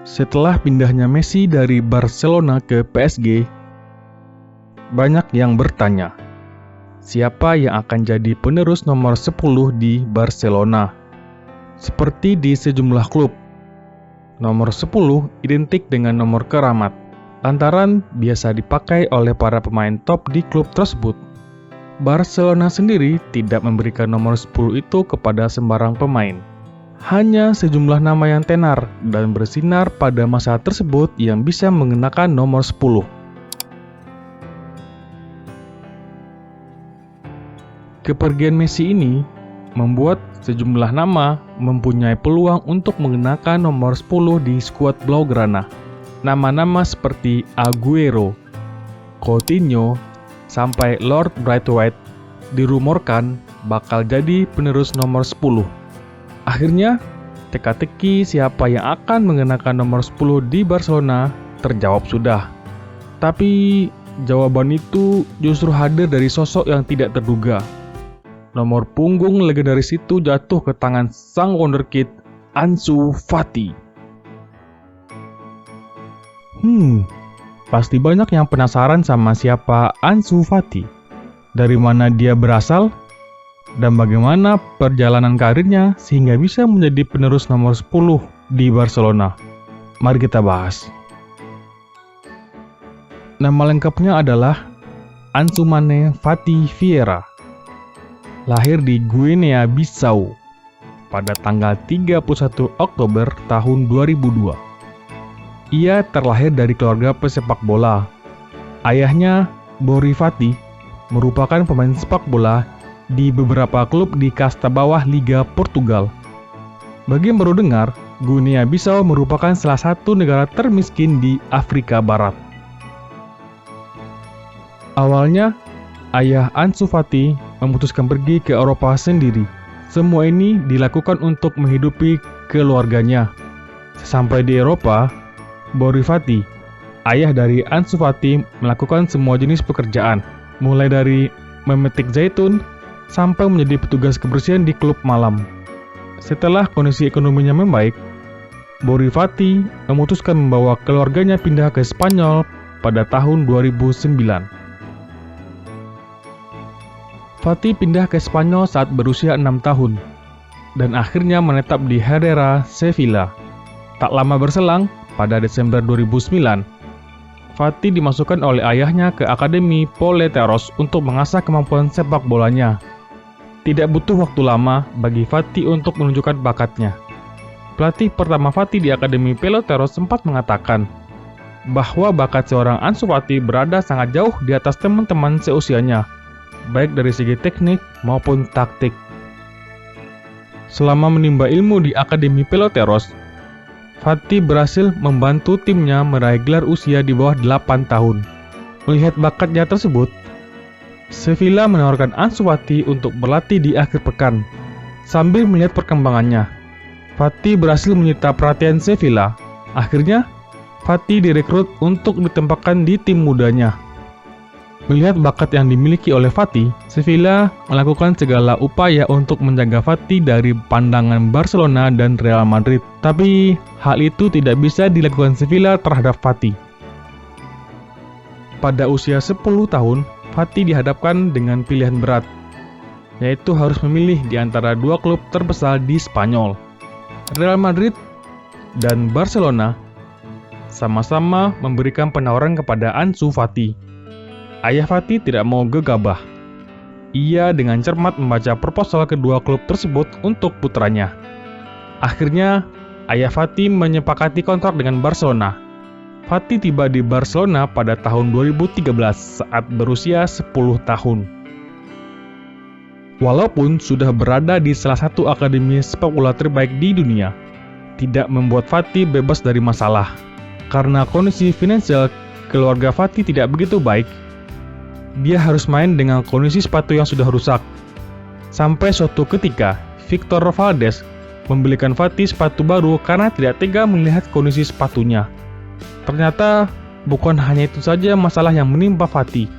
Setelah pindahnya Messi dari Barcelona ke PSG, banyak yang bertanya, siapa yang akan jadi penerus nomor 10 di Barcelona? Seperti di sejumlah klub, nomor 10 identik dengan nomor keramat, lantaran biasa dipakai oleh para pemain top di klub tersebut. Barcelona sendiri tidak memberikan nomor 10 itu kepada sembarang pemain. Hanya sejumlah nama yang tenar dan bersinar pada masa tersebut yang bisa mengenakan nomor 10. Kepergian Messi ini membuat sejumlah nama mempunyai peluang untuk mengenakan nomor 10 di skuad Blaugrana. Nama-nama seperti Aguero, Coutinho, sampai Lord Braithwaite dirumorkan bakal jadi penerus nomor 10. Akhirnya, teka-teki siapa yang akan mengenakan nomor 10 di Barcelona terjawab sudah. Tapi jawaban itu justru hadir dari sosok yang tidak terduga. Nomor punggung legendaris itu jatuh ke tangan sang wonderkid Ansu Fati. Pasti banyak yang penasaran sama siapa Ansu Fati, dari mana dia berasal, dan bagaimana perjalanan karirnya sehingga bisa menjadi penerus nomor 10 di Barcelona. Mari kita bahas. Nama lengkapnya adalah Ansoumana Fati Vieira. Lahir di Guinea Bissau pada tanggal 31 Oktober tahun 2002. Ia terlahir dari keluarga pesepak bola. Ayahnya, Bory Fati, merupakan pemain sepak bola di beberapa klub di kasta bawah Liga Portugal. Bagi yang baru dengar, Guinea Bissau merupakan salah satu negara termiskin di Afrika Barat. Awalnya, ayah Ansu Fati memutuskan pergi ke Eropa sendiri. Semua ini dilakukan untuk menghidupi keluarganya. Sesampai di Eropa, Bory Fati, ayah dari Ansu Fati, melakukan semua jenis pekerjaan, mulai dari memetik zaitun sampai menjadi petugas kebersihan di klub malam. Setelah kondisi ekonominya membaik, Bory Fati memutuskan membawa keluarganya pindah ke Spanyol pada tahun 2009. Fati pindah ke Spanyol saat berusia 6 tahun, dan akhirnya menetap di Herrera, Sevilla. Tak lama berselang, pada Desember 2009, Fati dimasukkan oleh ayahnya ke Akademi Poleteros untuk mengasah kemampuan sepak bolanya. Tidak butuh waktu lama bagi Fati untuk menunjukkan bakatnya. Pelatih pertama Fati di Akademi Poleteros sempat mengatakan bahwa bakat seorang Ansu Fati berada sangat jauh di atas teman-teman seusianya, baik dari segi teknik maupun taktik. Selama menimba ilmu di Akademi Poleteros, Fati berhasil membantu timnya meraih gelar usia di bawah 8 tahun. Melihat bakatnya tersebut, Sevilla menawarkan Ansu Fati untuk berlatih di akhir pekan. Sambil melihat perkembangannya, Fati berhasil menyita perhatian Sevilla. Akhirnya, Fati direkrut untuk ditempatkan di tim mudanya. Melihat bakat yang dimiliki oleh Fati, Sevilla melakukan segala upaya untuk menjaga Fati dari pandangan Barcelona dan Real Madrid. Tapi, hal itu tidak bisa dilakukan Sevilla terhadap Fati. Pada usia 10 tahun, Fati dihadapkan dengan pilihan berat, yaitu harus memilih di antara dua klub terbesar di Spanyol, Real Madrid dan Barcelona. Sama-sama memberikan penawaran kepada Ansu Fati. Ayah Fati tidak mau gegabah. Ia dengan cermat membaca proposal kedua klub tersebut untuk putranya. Akhirnya, ayah Fati menyepakati kontrak dengan Barcelona. Fati tiba di Barcelona pada tahun 2013 saat berusia 10 tahun. Walaupun sudah berada di salah satu akademi sepak bola terbaik di dunia, tidak membuat Fati bebas dari masalah. Karena kondisi finansial keluarga Fati tidak begitu baik, dia harus main dengan kondisi sepatu yang sudah rusak. Sampai suatu ketika, Victor Valdés membelikan Fati sepatu baru karena tidak tega melihat kondisi sepatunya. Ternyata, bukan hanya itu saja masalah yang menimpa Fati.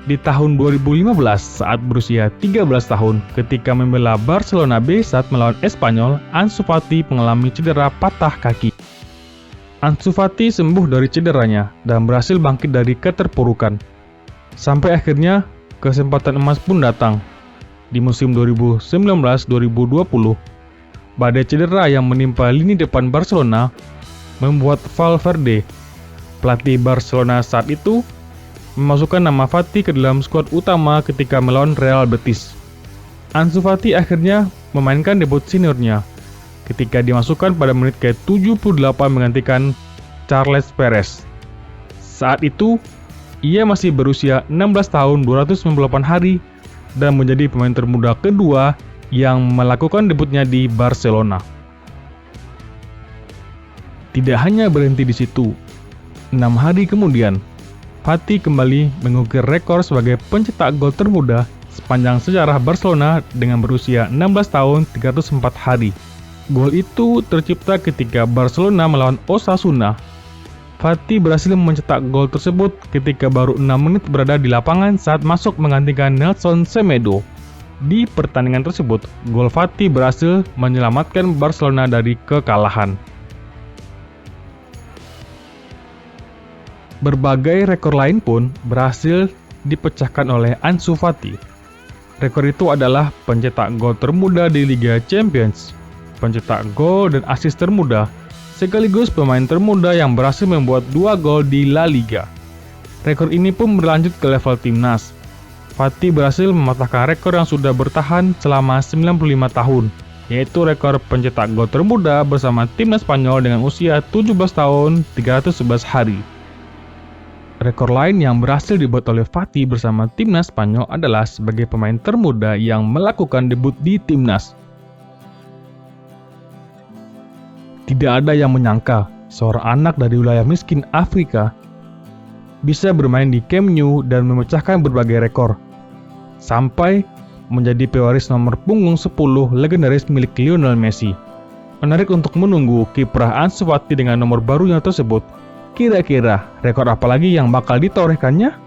Di tahun 2015, saat berusia 13 tahun, ketika membela Barcelona B saat melawan Espanyol, Ansu Fati mengalami cedera patah kaki. Ansu Fati sembuh dari cederanya dan berhasil bangkit dari keterpurukan. Sampai akhirnya kesempatan emas pun datang. Di musim 2019-2020, badai cedera yang menimpa lini depan Barcelona membuat Valverde, pelatih Barcelona saat itu, memasukkan nama Fati ke dalam skuad utama ketika melawan Real Betis. Ansu Fati akhirnya memainkan debut seniornya ketika dimasukkan pada menit ke-78 menggantikan Charles Perez. Saat itu, ia masih berusia 16 tahun 298 hari dan menjadi pemain termuda kedua yang melakukan debutnya di Barcelona. Tidak hanya berhenti di situ, 6 hari kemudian, Fati kembali mengukir rekor sebagai pencetak gol termuda sepanjang sejarah Barcelona dengan berusia 16 tahun 304 hari. Gol itu tercipta ketika Barcelona melawan Osasuna. Fati berhasil mencetak gol tersebut ketika baru 6 menit berada di lapangan saat masuk menggantikan Nelson Semedo. Di pertandingan tersebut, gol Fati berhasil menyelamatkan Barcelona dari kekalahan. Berbagai rekor lain pun berhasil dipecahkan oleh Ansu Fati. Rekor itu adalah pencetak gol termuda di Liga Champions, pencetak gol dan assist termuda, sekaligus pemain termuda yang berhasil membuat 2 gol di La Liga. Rekor ini pun berlanjut ke level timnas. Fati berhasil mematahkan rekor yang sudah bertahan selama 95 tahun, yaitu rekor pencetak gol termuda bersama timnas Spanyol dengan usia 17 tahun 311 hari. Rekor lain yang berhasil dibuat oleh Fati bersama timnas Spanyol adalah sebagai pemain termuda yang melakukan debut di timnas. Tidak ada yang menyangka seorang anak dari wilayah miskin Afrika bisa bermain di Camp Nou dan memecahkan berbagai rekor, sampai menjadi pewaris nomor punggung 10 legendaris milik Lionel Messi. Menarik untuk menunggu kiprah Ansu Fati dengan nomor barunya tersebut. Kira-kira rekor apa lagi yang bakal ditorehkannya?